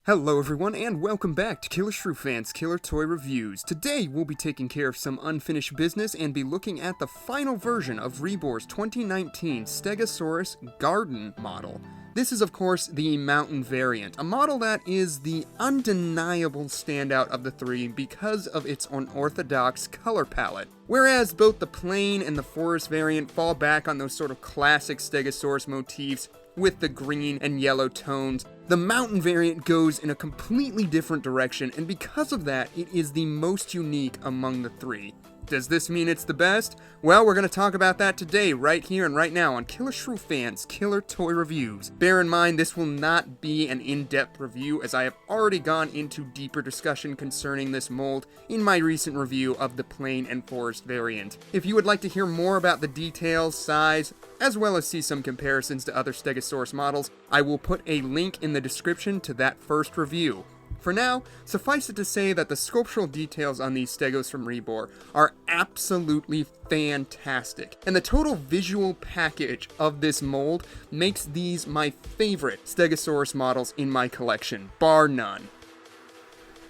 Hello everyone, and welcome back to Killer Shrew Fans Killer Toy Reviews. Today we'll be taking care of some unfinished business and be looking at the final version of REBOR's 2019 Stegosaurus Garden model. This is of course the mountain variant, a model that is the undeniable standout of the three because of its unorthodox color palette. Whereas both the plain and the forest variant fall back on those sort of classic Stegosaurus motifs with the green and yellow tones, the mountain variant goes in a completely different direction, and because of that, it is the most unique among the three. Does this mean it's the best? Well, we're going to talk about that today, right here and right now on Killer Shrew Fans Killer Toy Reviews. Bear in mind, this will not be an in-depth review, as I have already gone into deeper discussion concerning this mold in my recent review of the plain and forest variant. If you would like to hear more about the details, size, as well as see some comparisons to other Stegosaurus models, I will put a link in the description to that first review. For now, suffice it to say that the sculptural details on these Stegos from REBOR are absolutely fantastic, and the total visual package of this mold makes these my favorite Stegosaurus models in my collection, bar none.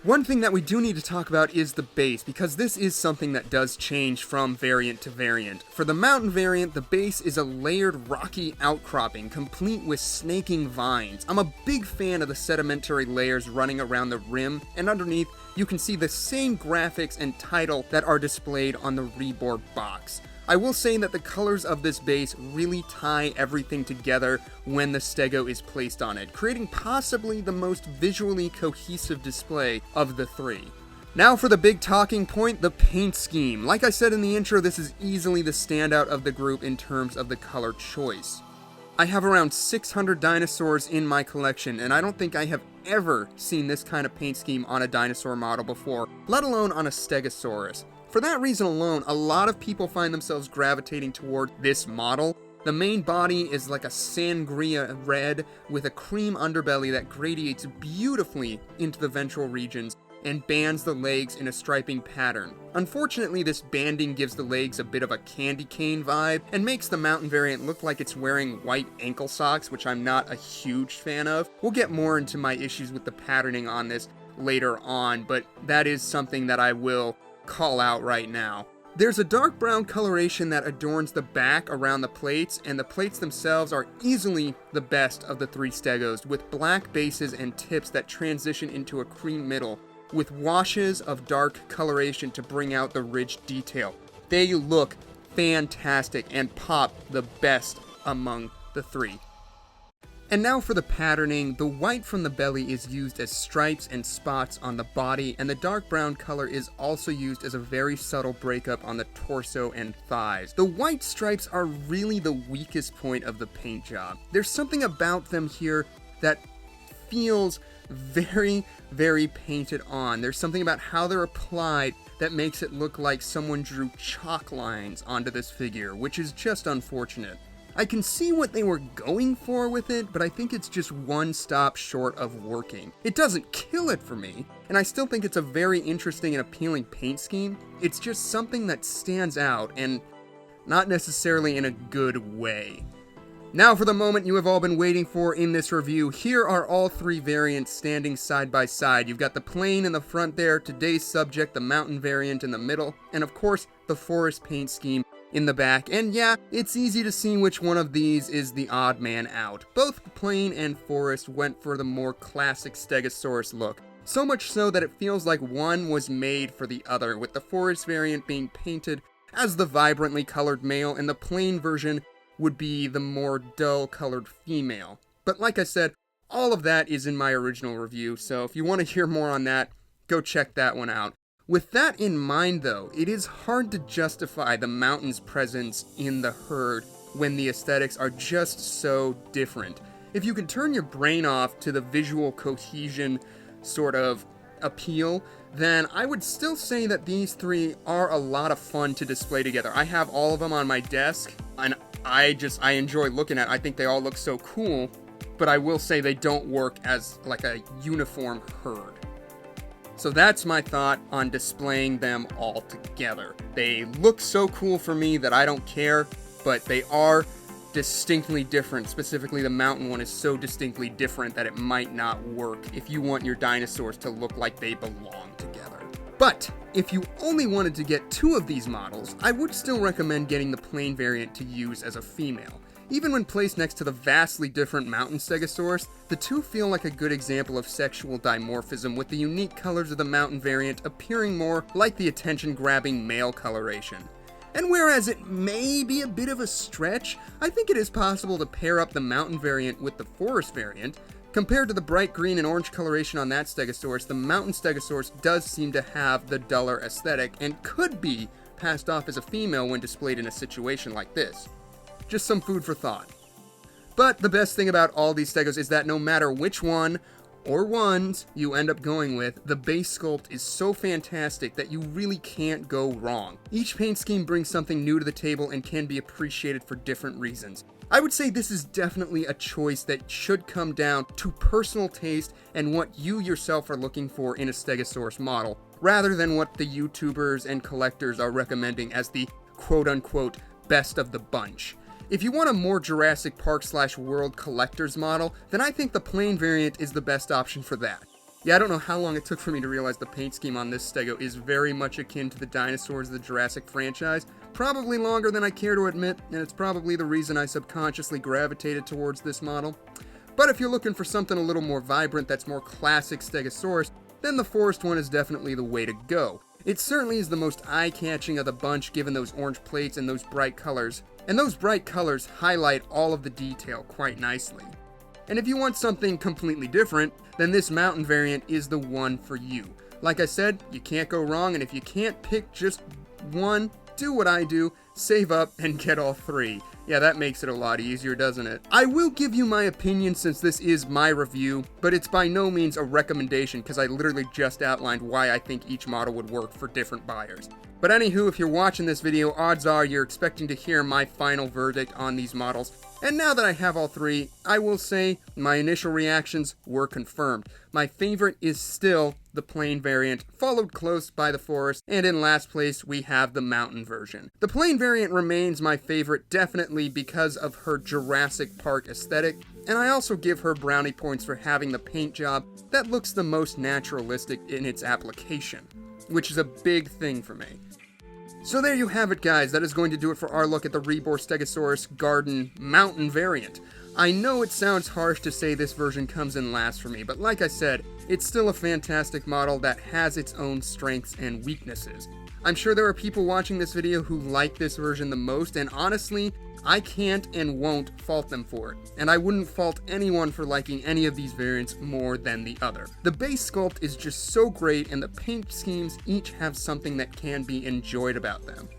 One thing that we do need to talk about is the base, because this is something that does change from variant to variant. For the mountain variant, the base is a layered rocky outcropping, complete with snaking vines. I'm a big fan of the sedimentary layers running around the rim, and underneath, you can see the same graphics and title that are displayed on the REBOR box. I will say that the colors of this base really tie everything together when the Stego is placed on it, creating possibly the most visually cohesive display of the three. Now for the big talking point, the paint scheme. Like I said in the intro, this is easily the standout of the group in terms of the color choice. I have around 600 dinosaurs in my collection, and I don't think I have ever seen this kind of paint scheme on a dinosaur model before, let alone on a Stegosaurus. For that reason alone, a lot of people find themselves gravitating toward this model. The main body is like a sangria red with a cream underbelly that gradiates beautifully into the ventral regions and bands the legs in a striping pattern. Unfortunately, this banding gives the legs a bit of a candy cane vibe and makes the mountain variant look like it's wearing white ankle socks, which I'm not a huge fan of. We'll get more into my issues with the patterning on this later on, but that is something that I will call out right now. There's a dark brown coloration that adorns the back around the plates, and the plates themselves are easily the best of the three Stegos, with black bases and tips that transition into a cream middle, with washes of dark coloration to bring out the rich detail. They look fantastic and pop the best among the three. And now for the patterning. The white from the belly is used as stripes and spots on the body, and the dark brown color is also used as a very subtle breakup on the torso and thighs. The white stripes are really the weakest point of the paint job. There's something about them here that feels very, very painted on. There's something about how they're applied that makes it look like someone drew chalk lines onto this figure, which is just unfortunate. I can see what they were going for with it, but I think it's just one stop short of working. It doesn't kill it for me, and I still think it's a very interesting and appealing paint scheme. It's just something that stands out, and not necessarily in a good way. Now for the moment you have all been waiting for in this review. Here are all three variants standing side by side. You've got the plain in the front there, today's subject, the mountain variant in the middle, and of course the forest paint scheme in the back. And yeah, it's easy to see which one of these is the odd man out. Both plain and forest went for the more classic Stegosaurus look. So much so that it feels like one was made for the other, with the forest variant being painted as the vibrantly colored male and the plain version would be the more dull colored female. But like I said, all of that is in my original review, so if you want to hear more on that, go check that one out. With that in mind though, it is hard to justify the mountain's presence in the herd when the aesthetics are just so different. If you can turn your brain off to the visual cohesion sort of appeal, then I would still say that these three are a lot of fun to display together. I have all of them on my desk, and I enjoy looking at it. I think they all look so cool, but I will say they don't work as like a uniform herd. So that's my thought on displaying them all together. They look so cool for me that I don't care, but they are distinctly different. Specifically, the mountain one is so distinctly different that it might not work if you want your dinosaurs to look like they belong together. But if you only wanted to get 2 of these models, I would still recommend getting the plain variant to use as a female. Even when placed next to the vastly different mountain Stegosaurus, the 2 feel like a good example of sexual dimorphism, with the unique colors of the mountain variant appearing more like the attention-grabbing male coloration. And whereas it may be a bit of a stretch, I think it is possible to pair up the mountain variant with the forest variant. Compared to the bright green and orange coloration on that Stegosaurus, the mountain Stegosaurus does seem to have the duller aesthetic and could be passed off as a female when displayed in a situation like this. Just some food for thought. But the best thing about all these Stegos is that no matter which one or ones you end up going with, the base sculpt is so fantastic that you really can't go wrong. Each paint scheme brings something new to the table and can be appreciated for different reasons. I would say this is definitely a choice that should come down to personal taste and what you yourself are looking for in a Stegosaurus model, rather than what the YouTubers and collectors are recommending as the quote-unquote best of the bunch. If you want a more Jurassic Park/World collector's model, then I think the plain variant is the best option for that. Yeah, I don't know how long it took for me to realize the paint scheme on this Stego is very much akin to the dinosaurs of the Jurassic franchise. Probably longer than I care to admit, and it's probably the reason I subconsciously gravitated towards this model. But if you're looking for something a little more vibrant that's more classic Stegosaurus, then the forest one is definitely the way to go. It certainly is the most eye-catching of the bunch given those orange plates and those bright colors. And those bright colors highlight all of the detail quite nicely. And if you want something completely different, then this mountain variant is the one for you. Like I said, you can't go wrong, and if you can't pick just one, do what I do, save up and get all 3. Yeah, that makes it a lot easier, doesn't it? I will give you my opinion since this is my review, but it's by no means a recommendation because I literally just outlined why I think each model would work for different buyers. But anywho, if you're watching this video, odds are you're expecting to hear my final verdict on these models. And now that I have all 3, I will say my initial reactions were confirmed. My favorite is still the plain variant, followed close by the forest, and in last place we have the mountain version. The plain variant remains my favorite definitely because of her Jurassic Park aesthetic, and I also give her brownie points for having the paint job that looks the most naturalistic in its application, which is a big thing for me. So there you have it, guys. That is going to do it for our look at the REBOR Stegosaurus Garden Mountain variant. I know it sounds harsh to say this version comes in last for me, but like I said, it's still a fantastic model that has its own strengths and weaknesses. I'm sure there are people watching this video who like this version the most, and honestly, I can't and won't fault them for it, and I wouldn't fault anyone for liking any of these variants more than the other. The base sculpt is just so great, and the paint schemes each have something that can be enjoyed about them.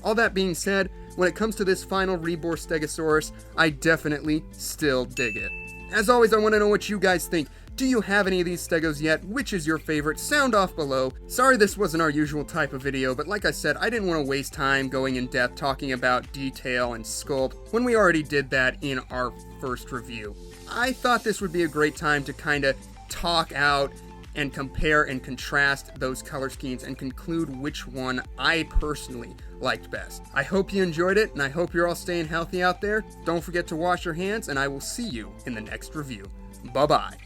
All that being said, when it comes to this final REBOR Stegosaurus, I definitely still dig it. As always, I want to know what you guys think. Do you have any of these Stegos yet? Which is your favorite? Sound off below. Sorry this wasn't our usual type of video, but like I said, I didn't want to waste time going in depth talking about detail and sculpt when we already did that in our first review. I thought this would be a great time to kind of talk out and compare and contrast those color schemes and conclude which one I personally liked best. I hope you enjoyed it, and I hope you're all staying healthy out there. Don't forget to wash your hands, and I will see you in the next review. Bye-bye.